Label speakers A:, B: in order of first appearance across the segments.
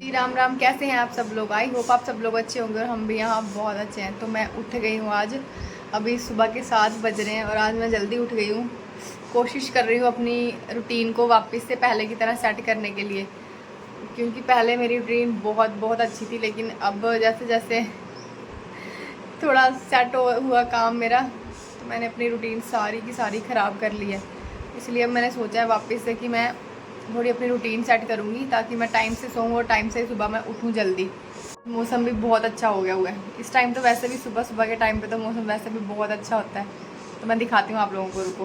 A: जी राम राम। कैसे हैं आप सब लोग? आई होप आप सब लोग अच्छे होंगे और हम भी यहाँ बहुत अच्छे हैं। तो मैं उठ गई हूँ आज, अभी सुबह के 7 बज रहे हैं और आज मैं जल्दी उठ गई हूँ। कोशिश कर रही हूँ अपनी रूटीन को वापस से पहले की तरह सेट करने के लिए, क्योंकि पहले मेरी रूटीन बहुत बहुत अच्छी थी, लेकिन अब जैसे जैसे थोड़ा सेट हुआ काम मेरा, तो मैंने अपनी रूटीन सारी की सारी ख़राब कर ली है। इसलिए अब मैंने सोचा है वापस से कि मैं थोड़ी अपनी रूटीन सेट करूँगी, ताकि मैं टाइम से सोऊं और टाइम से सुबह मैं उठूँ जल्दी। मौसम भी बहुत अच्छा हो गया हुआ है इस टाइम, तो वैसे भी सुबह सुबह के टाइम पे तो मौसम वैसे भी बहुत अच्छा होता है। तो मैं दिखाती हूँ आप लोगों को, रुको।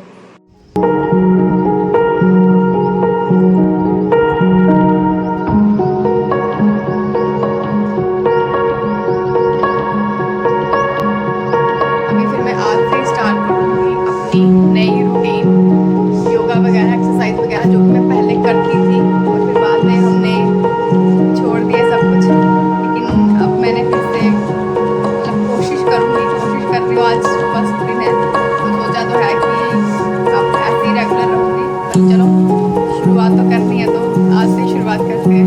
A: अभी फिर मैं आज से स्टार्ट करूँगी अपनी नई रूटीन, योगा वगैरह एक्सरसाइज वगैरह जो कि मैं पहले करती थी और फिर बाद में हमने छोड़ दिया सब कुछ। लेकिन अब मैंने फिर से मतलब कोशिश करूँगी, कोशिश कर रही हूँ। आज फर्स्ट दिन है तो सोचा तो है कि अब ऐसे ही रेगुलर रहूँगी, पर चलो शुरुआत तो करनी है, तो आज से शुरुआत करते हैं।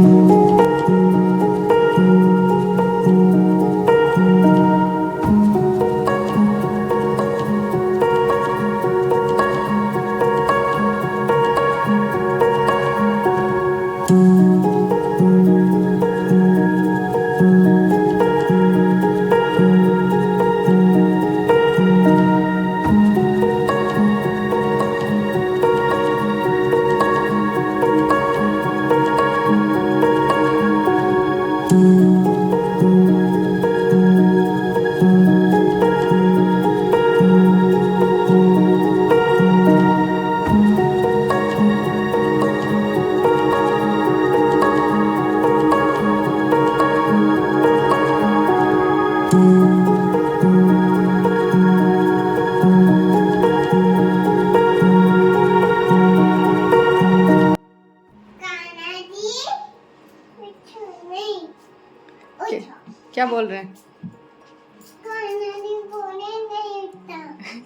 A: क्या बोल रहे हैं?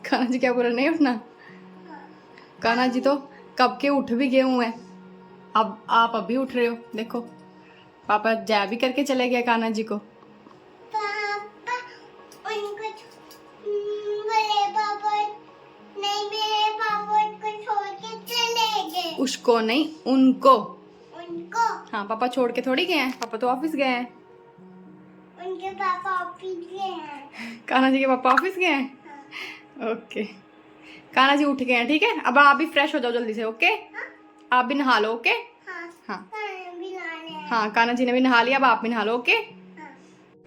A: कान्हा जी क्या बोल रहे? नहीं उठना? कान्हा जी तो कब के उठ भी गए हुए हैं, अब आप अभी उठ रहे हो। देखो पापा जय भी करके चले गए कान्हा जी को।
B: पापा उनको बोले पापा नहीं, मेरे पापा उनको छोड़ के चले गए।
A: उसको नहीं, उनको।
B: उनको
A: हाँ, पापा छोड़ के थोड़ी गए हैं, पापा तो ऑफिस गए हैं।
B: उनके पापा ऑफिस गए हैं।
A: कान्हा जी के पापा ऑफिस गए हैं।
B: हाँ।
A: ओके, कान्हा जी उठ गए हैं, ठीक है। अब आप भी फ्रेश हो जाओ जल्दी से, ओके।
B: हाँ?
A: आप भी नहा लो, ओके।
B: हाँ।
A: हाँ
B: भी लाने हैं।
A: हाँ, कान्हा जी ने भी नहा लिया, अब आप भी नहा लो, ओके।
B: हाँ।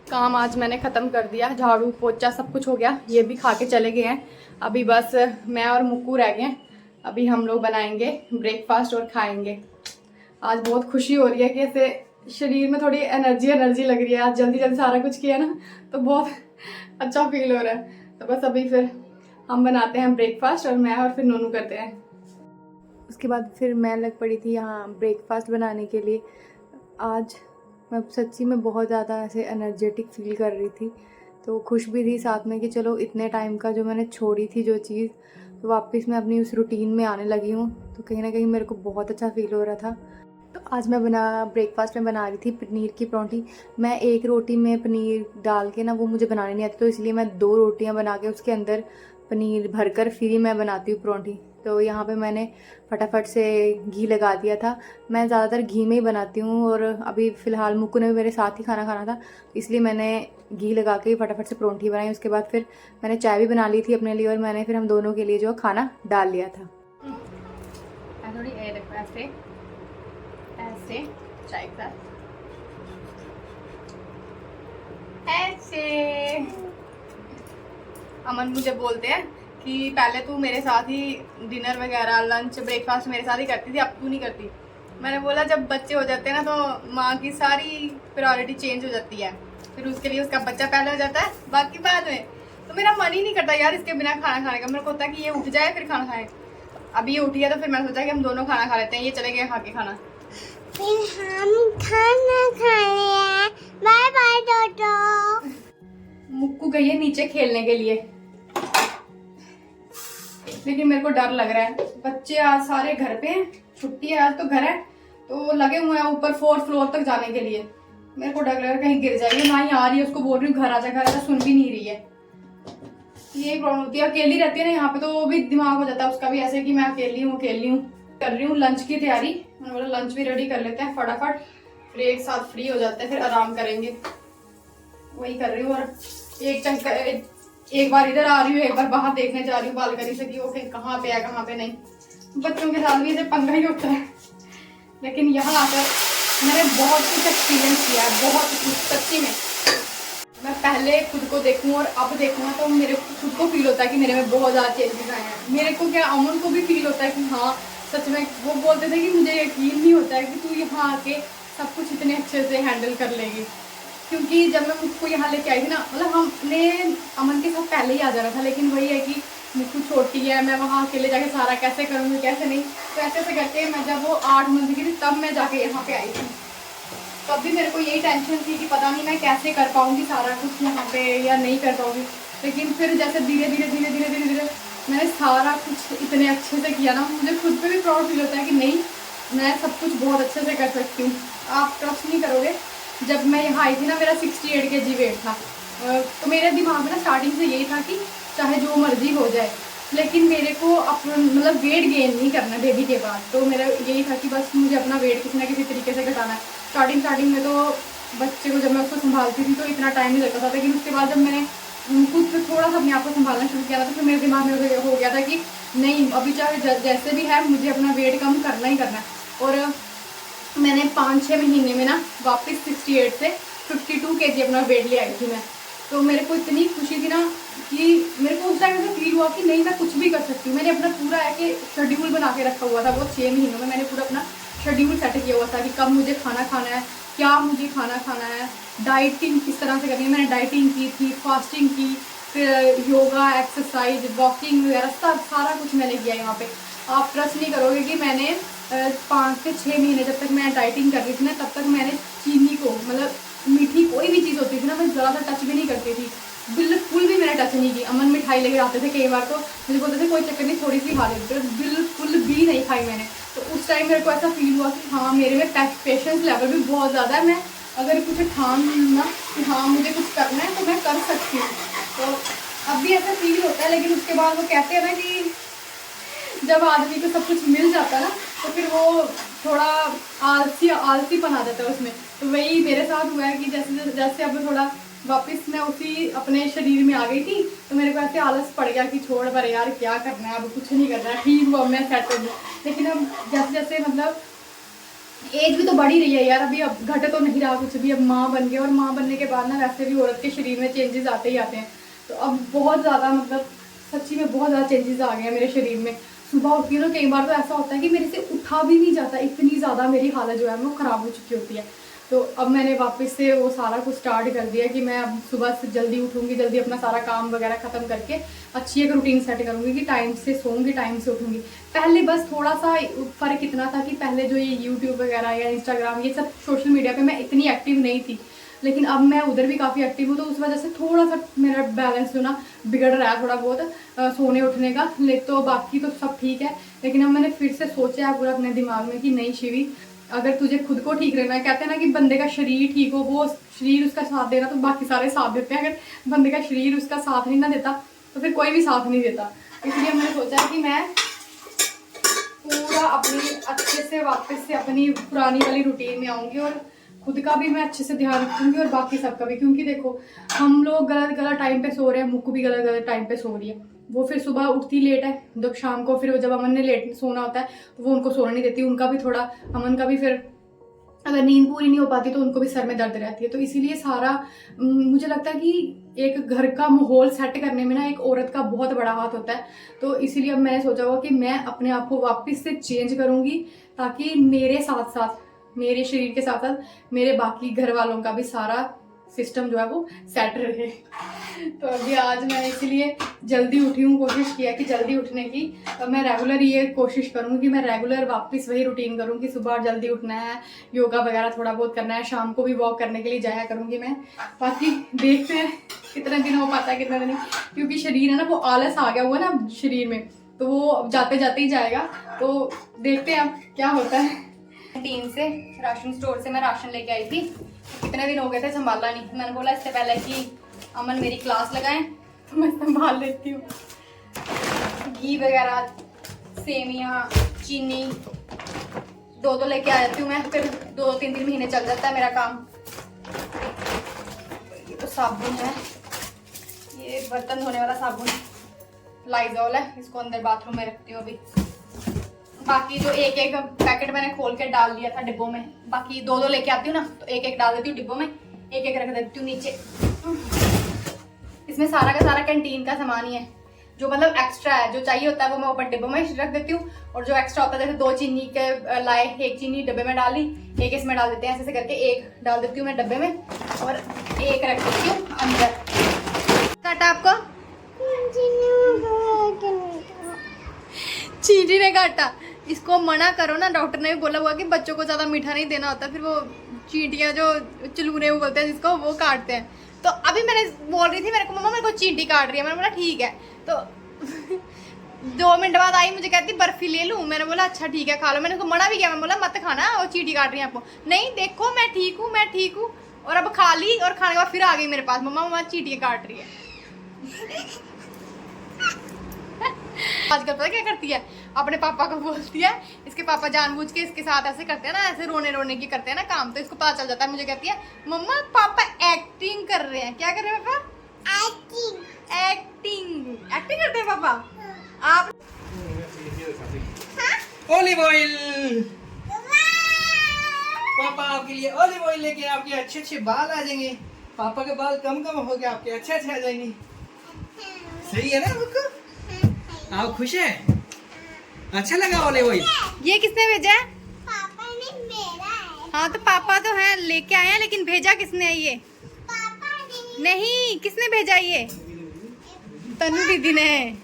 A: काम आज मैंने ख़त्म कर दिया, झाड़ू पोछा सब कुछ हो गया, ये भी खा के चले गए हैं। अभी बस मैं और मुक्कू रह गए हैं। अभी हम लोग बनाएंगे ब्रेकफास्ट और खाएंगे। आज बहुत खुशी हो रही है कि ऐसे शरीर में थोड़ी एनर्जी एनर्जी लग रही है। आज जल्दी जल्दी सारा कुछ किया ना, तो बहुत अच्छा फील हो रहा है। तो बस अभी फिर हम बनाते हैं ब्रेकफास्ट, और मैं और फिर नोनू करते हैं। उसके बाद फिर मैं लग पड़ी थी यहाँ ब्रेकफास्ट बनाने के लिए। आज मैं सच्ची में बहुत ज़्यादा ऐसे एनर्जेटिक फील कर रही थी, तो खुश भी थी साथ में कि चलो इतने टाइम का जो मैंने छोड़ी थी जो चीज़, तो वापस मैं अपनी उस रूटीन में आने लगी हूँ। तो कहीं ना कहीं मेरे को बहुत अच्छा फील हो रहा था। तो आज मैं ब्रेकफास्ट में बना रही थी पनीर की परौंठी। मैं एक रोटी में पनीर डाल के ना, वो मुझे बनाने नहीं आती, तो इसलिए मैं 2 रोटियां बना के उसके अंदर पनीर भरकर फिर ही मैं बनाती हूँ परौंठी। तो यहाँ पे मैंने फटाफट से घी लगा दिया था। मैं ज़्यादातर घी में ही बनाती हूँ, और अभी फ़िलहाल मुक्कू ने भी मेरे साथ ही खाना खाना था, इसलिए मैंने घी लगा के फटाफट से परौंठी बनाई। उसके बाद फिर मैंने चाय भी बना ली थी अपने लिए, और मैंने फिर हम दोनों के लिए जो खाना डाल लिया था। थोड़ी ऐसे ऐसे चाय का ऐसे। अमन मुझे बोलते हैं कि पहले तू मेरे साथ ही डिनर वगैरह लंच ब्रेकफास्ट मेरे साथ ही करती थी, अब तू नहीं करती। मैंने बोला जब बच्चे हो जाते हैं ना, तो माँ की सारी प्रायोरिटी चेंज हो जाती है, फिर उसके लिए उसका बच्चा पहले हो जाता है, बाकी बाद में। तो मेरा मन ही नहीं करता यार इसके बिना खाना खाने का। मेरे को होता है कि ये उठ जाए फिर खाना खाए। अभी ये उठी है तो फिर मैंने सोचा कि हम दोनों खाना खा लेते हैं। ये चले गए खा के खाना।
B: फिर हम खाना खाने हैं। बाय बाय टोटो।
A: मुक्कू गई है नीचे खेलने के लिए, लेकिन मेरे को डर लग रहा है। बच्चे आज सारे घर पे हैं, छुट्टी है आज, तो घर है, तो लगे हुए हैं ऊपर 4th फ्लोर तक जाने के लिए। मेरे को डर लग रहा है कहीं गिर जाएगी। ना ही आ रही है, उसको बोल रही हूँ घर आ जा, सुन भी नहीं रही है। यही प्रॉब्लम होती है, अकेली रहती है ना यहाँ पे, तो वो भी दिमाग हो जाता है उसका भी ऐसे कि मैं अकेली हूँ। कर रही हूँ लंच की तैयारी। मैंने बोला लंच भी रेडी कर लेते हैं फटाफट, फिर एक साथ फ्री हो जाते हैं, फिर आराम करेंगे। वही कर रही हूँ। और एक बार इधर आ रही हूँ, एक बार बाहर देखने जा रही हूँ बालकनी से कि वो कहाँ पे है कहाँ पे नहीं। बच्चों के साथ भी इसे पंगा ही होता है। लेकिन यहाँ आकर मैंने बहुत कुछ एक्सपीरियंस किया है, बहुत कुछ सच्ची में। मैं पहले खुद को देखूं और अब देखूं ना, तो मेरे खुद को फील होता है कि मेरे में बहुत ज़्यादा चेंजेस आए हैं। मेरे को क्या, अमन को भी फील होता है कि हाँ सच में। वो बोलते थे कि मुझे यकीन नहीं होता है कि तू यहाँ आके सब कुछ इतने अच्छे से हैंडल कर लेगी। क्योंकि जब मैं मुझको यहाँ लेके आई थी ना, मतलब हमने अमन के साथ पहले ही आ जाना था, लेकिन वही है कि मुझको छोटी है, मैं वहाँ अकेले जाके सारा कैसे करूँगी कैसे नहीं। तो ऐसे ऐसे करके मैं जब वो 8 मंथ की थी तब मैं जाके यहाँ पे आई थी। तब भी मेरे को यही टेंशन थी कि पता नहीं मैं कैसे कर पाऊँगी सारा कुछ यहाँ पे या नहीं कर पाऊँगी। लेकिन फिर जैसे धीरे धीरे मैंने सारा कुछ इतने अच्छे से किया ना, मुझे खुद पे भी प्राउड फील होता है कि नहीं मैं सब कुछ बहुत अच्छे से कर सकती हूँ। आप ट्रस्ट नहीं करोगे, जब मैं यहाँ आई थी ना मेरा 68 kg वेट था। तो मेरे दिमाग में ना स्टार्टिंग से यही था कि चाहे जो मर्जी हो जाए, लेकिन मेरे को अपना मतलब वेट गेन नहीं करना बेबी के बाद। तो मेरा यही था कि बस मुझे अपना वेट किसी ना किसी तरीके से घटाना है। स्टार्टिंग में तो बच्चे को जब मैं उसको संभालती थी तो इतना टाइम नहीं लगता था, लेकिन उसके बाद जब मैंने खुद थोड़ा सा अपने आप को संभालना शुरू किया था, तो फिर मेरे दिमाग में हो गया था कि नहीं अभी चाहे जैसे भी है मुझे अपना वेट कम करना ही करना है। और मैंने 5-6 महीने में ना वापस 68 से 52 kg अपना वेट ले आई थी मैं। तो मेरे को इतनी खुशी थी ना कि मेरे को उस टाइम ऐसा फील हुआ कि नहीं मैं कुछ भी कर सकती हूँ। मैंने अपना पूरा है कि शेड्यूल बना के रखा हुआ था। वो 6 महीनों में मैंने पूरा अपना शेड्यूल सेट किया हुआ था कि कब मुझे खाना खाना है, क्या मुझे खाना खाना है, डाइटिंग किस तरह से करनी है। मैंने डाइटिंग की थी, फास्टिंग की, फिर योगा, एक्सरसाइज, वॉकिंग वगैरह सब सारा कुछ मैंने किया यहाँ पे। आप ट्रस्ट नहीं करोगे कि मैंने 5 से 6 महीने जब तक मैं डाइटिंग कर रही थी ना, तब तक मैंने चीनी को मतलब मीठी कोई भी चीज़ होती थी ना मैं ज़्यादा टच भी नहीं करती थी, बिल्कुल भी मैंने टच नहीं की। अमन मिठाई लेकर आते थे कई बार, तो मुझे बोलते थे कोई चक्कर नहीं थोड़ी सी खा लेते थे, बिल्कुल भी नहीं खाई मैंने। तो उस टाइम मेरे को ऐसा फील हुआ कि हाँ मेरे में पेशेंस लेवल भी बहुत ज़्यादा है। मैं अगर कुछ ठान लूँ ना कि हाँ मुझे कुछ करना है तो मैं कर सकती हूँ। तो अब भी ऐसा फील होता है, लेकिन उसके बाद वो कहते हैं ना कि जब आदमी को सब कुछ मिल जाता है ना तो फिर वो थोड़ा आलसीपन आ जाता है उसमें। तो वही मेरे साथ हुआ है कि जैसे जैसे अब थोड़ा वापस मैं उसी अपने शरीर में आ गई थी, तो मेरे को ऐसे आलस पड़ गया कि छोड़ पर यार क्या करना है, अब कुछ नहीं करना है, ठीक हुआ मैं सेट हो गई। लेकिन अब जैसे जैसे मतलब एज भी तो बढ़ ही रही है यार, अभी अब घट तो नहीं रहा कुछ भी। अब माँ बन गए, और माँ बनने के बाद ना वैसे भी औरत के शरीर में चेंजेस आते ही आते हैं। तो अब बहुत ज़्यादा मतलब सच्ची में बहुत ज़्यादा चेंजेस आ गए हैं मेरे शरीर में। सुबह उठती हूँ तो कई बार तो ऐसा होता है कि मेरे से उठा भी नहीं जाता, इतनी ज़्यादा मेरी हालत जो है वो ख़राब हो चुकी होती है। तो अब मैंने वापस से वो सारा कुछ स्टार्ट कर दिया कि मैं अब सुबह से जल्दी उठूँगी, जल्दी अपना सारा काम वगैरह ख़त्म करके अच्छी एक रूटीन सेट करूँगी कि टाइम से सोऊंगी, टाइम से उठूँगी। पहले बस थोड़ा सा फ़र्क इतना था कि पहले जो ये यूट्यूब वगैरह या इंस्टाग्राम ये सब सोशल मीडिया पर मैं इतनी एक्टिव नहीं थी, लेकिन अब मैं उधर भी काफ़ी एक्टिव हूँ। तो उस वजह से थोड़ा सा मेरा बैलेंस जो ना बिगड़ रहा है थोड़ा बहुत सोने उठने का। तो बाकी तो सब ठीक है, लेकिन अब मैंने फिर से सोचा है पूरा अपने दिमाग में कि नहीं शिवी, अगर तुझे खुद को ठीक रहना है, कहते हैं ना कि बंदे का शरीर ठीक हो, वो शरीर उसका साथ देना तो बाकी सारे साथ देते हैं। अगर बंदे का शरीर उसका साथ नहीं ना देता तो फिर कोई भी साथ नहीं देता। इसलिए मैंने सोचा है कि मैं पूरा अपनी अच्छे से वापस से अपनी पुरानी वाली रूटीन में आऊँगी, और खुद का भी मैं अच्छे से ध्यान रखूँगी और बाकी सबका भी। क्योंकि देखो हम लोग गलत टाइम पे सो रहे हैं, मुक्कू भी गलत टाइम पे सो रही है। वो फिर सुबह उठती लेट है, जब शाम को फिर जब अमन ने लेट सोना होता है तो वो उनको सोना नहीं देती। उनका भी थोड़ा, अमन का भी फिर अगर नींद पूरी नहीं हो पाती तो उनको भी सर में दर्द रहती है। तो इसीलिए सारा मुझे लगता है कि एक घर का माहौल सेट करने में ना एक औरत का बहुत बड़ा हाथ होता है। तो इसीलिए अब मैंने सोचा हुआ कि मैं अपने आप को वापस से चेंज करूँगी, ताकि मेरे साथ साथ, मेरे शरीर के साथ साथ मेरे बाकी घर वालों का भी सारा सिस्टम जो है वो सेट रहे। तो अभी आज मैं इसीलिए जल्दी उठी हूँ, कोशिश किया कि जल्दी उठने की। अब मैं रेगुलर ये कोशिश करूँगी कि मैं रेगुलर वापस वही रूटीन करूँ कि सुबह जल्दी उठना है, योगा वगैरह थोड़ा बहुत करना है, शाम को भी वॉक करने के लिए जाया करूँगी मैं। बाकी देखते हैं कितना दिन हो पाता है कितना दिन नहीं, क्योंकि शरीर है ना वो आलस आ गया हुआ ना शरीर में, तो वो जाते जाते ही जाएगा। तो देखते हैं अब क्या होता है। कैंटीन से, राशन स्टोर से मैं राशन लेके आई थी, कितने दिन हो गए थे संभाला नहीं। मैंने बोला इससे पहले कि अमन मेरी क्लास लगाएं तो मैं संभाल लेती हूँ। घी वगैरह, सेमियाँ, चीनी दो लेके आ जाती हूँ मैं, फिर 2-3 महीने चल जाता है मेरा काम। ये तो साबुन है, ये बर्तन धोने वाला साबुन लाइजॉल है, इसको अंदर बाथरूम में रखती हूँ अभी। बाकी जो एक पैकेट मैंने खोल के डाल दिया था डिब्बों में, बाकी 2 लेके आती हूँ ना, तो एक डाल देती हूँ डिब्बों में, एक रख देती हूँ नीचे। इसमें सारा का सारा कैंटीन का सामान ही है, जो मतलब एक्स्ट्रा है, जो चाहिए होता है वो मैं ऊपर डिब्बों में रख देती हूँ, और जो एक्स्ट्रा होता है जैसे 2 चीनी के लाए, 1 चीनी डब्बे में डाली, 1 इसमें डाल देते हैं, ऐसे करके 1 डाल देती हूँ मैं डब्बे में और 1 रख देती हूँ अंदर। काटा आपको? चीनी ने काटा। इसको मना करो ना, डॉक्टर ने भी बोला हुआ कि बच्चों को ज्यादा मीठा नहीं देना होता, फिर वो चींटियां जो चलूने वो बोलते हैं जिसको, वो काटते हैं। तो अभी मैंने बोल रही थी मेरे को, मम्मा मेरे को चींटी काट रही है, मैंने बोला ठीक है। तो 2 मिनट बाद आई, मुझे कहती बर्फी ले लूं, मैंने बोला अच्छा ठीक है खा लो। मैंने उसको मना भी किया, मैं बोला मत खाना, वो चींटी काट रही है आपको। नहीं देखो मैं ठीक हूँ, मैं ठीक हूँ। और अब खा ली, और खाने के बाद फिर आ गई मेरे पास, मम्मा चींटी काट रही है। आजकल पता क्या करती है, अपने पापा को बोलती है, इसके पापा जानबूझ के इसके साथ ऐसे करते हैं ना, ऐसे रोने की करते हैं ना काम, तो इसको पता चल जाता है। मुझे कहती है मम्मा पापा एक्टिंग कर रहे हैं। क्या कर रहे हैं पापा? एक्टिंग करते हैं पापा। आप
C: ऑलिव ऑयल, पापा आपके लिए ऑलिव ऑयल लेके, आपके अच्छे बाल आ जाएंगे। पापा के बाल कम हो गए, आपके अच्छे आ जाएंगे। सही है ना आपको? आप खुश हैं? अच्छा लगा ऑलिव ऑयल?
A: ये किसने भेजा है?
B: पापा ने मेरा है।
A: हाँ तो पापा तो हैं, लेके आए हैं, लेकिन भेजा किसने है ये?
B: पापा ने
A: नहीं, किसने भेजा ये? तनु दीदी ने।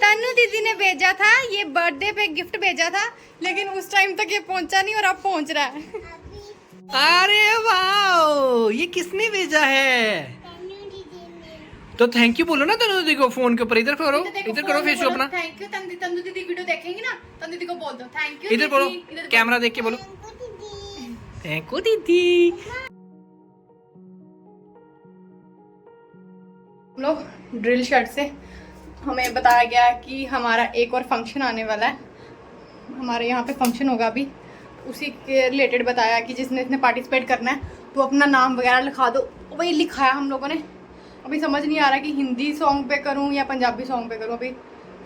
A: तनु दीदी ने भेजा था, ये बर्थडे पे गिफ्ट भेजा था, लेकिन उस टाइम तक ये पहुंचा नहीं और अब पहुंच रहा है।
C: अरे वाह, ये किसने भेजा है?
B: तनु दीदी ने।
C: तो थैंक यू बोलो ना तनु दीदी को फोन के ऊपर। इधर करो, इधर करो फेस को अपना।
A: Thank you. तनु दीदी वीडियो देखेंगी ना, तनु दीदी को बोल दो थैंक यू।
C: इधर बोलो, कैमरा देख के बोलो थैंक यू दीदी।
A: हम लोग ड्रिल शर्ट से हमें बताया गया कि हमारा एक और फंक्शन आने वाला है, हमारे यहाँ पे फंक्शन होगा अभी, उसी के रिलेटेड बताया कि जिसने इसने पार्टिसिपेट करना है तो अपना नाम वगैरह लिखा दो। वही लिखाया हम लोगों ने। अभी समझ नहीं आ रहा कि हिंदी सॉन्ग पे करूँ या पंजाबी सॉन्ग पे करूँ। अभी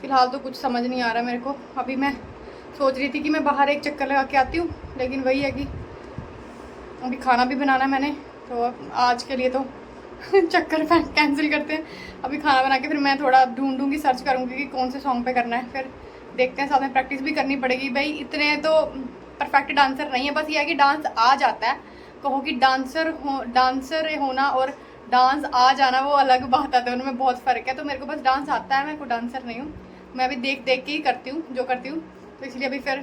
A: फ़िलहाल तो कुछ समझ नहीं आ रहा मेरे को। अभी मैं सोच रही थी कि मैं बाहर एक चक्कर लगा के आती हूँ, लेकिन वही है कि अभी खाना भी बनाना है मैंने, तो आज के लिए तो चक्कर कैंसिल करते हैं। अभी खाना बना के फिर मैं थोड़ा ढूंढूंगी, सर्च करूँगी कि कौन से सॉन्ग पे करना है, फिर देखते हैं। साथ में प्रैक्टिस भी करनी पड़ेगी भाई, इतने तो परफेक्ट डांसर नहीं है। बस ये है कि डांस आ जाता है। कहो कि डांसर होना और डांस आ जाना वो अलग बात है, उनमें बहुत फ़र्क है। तो मेरे को बस डांस आता है, मैं कोई डांसर नहीं हूँ। मैं अभी देख के ही करती हूँ जो करती हूँ। तो इसलिए अभी फिर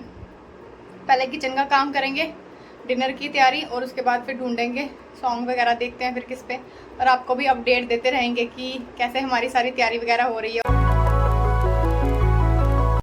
A: पहले किचन का काम करेंगे, डिनर की तैयारी, और उसके बाद फिर ढूंढेंगे सॉन्ग वगैरह, देखते हैं फिर किस पे, और आपको भी अपडेट देते रहेंगे कि कैसे हमारी सारी तैयारी वगैरह हो रही है।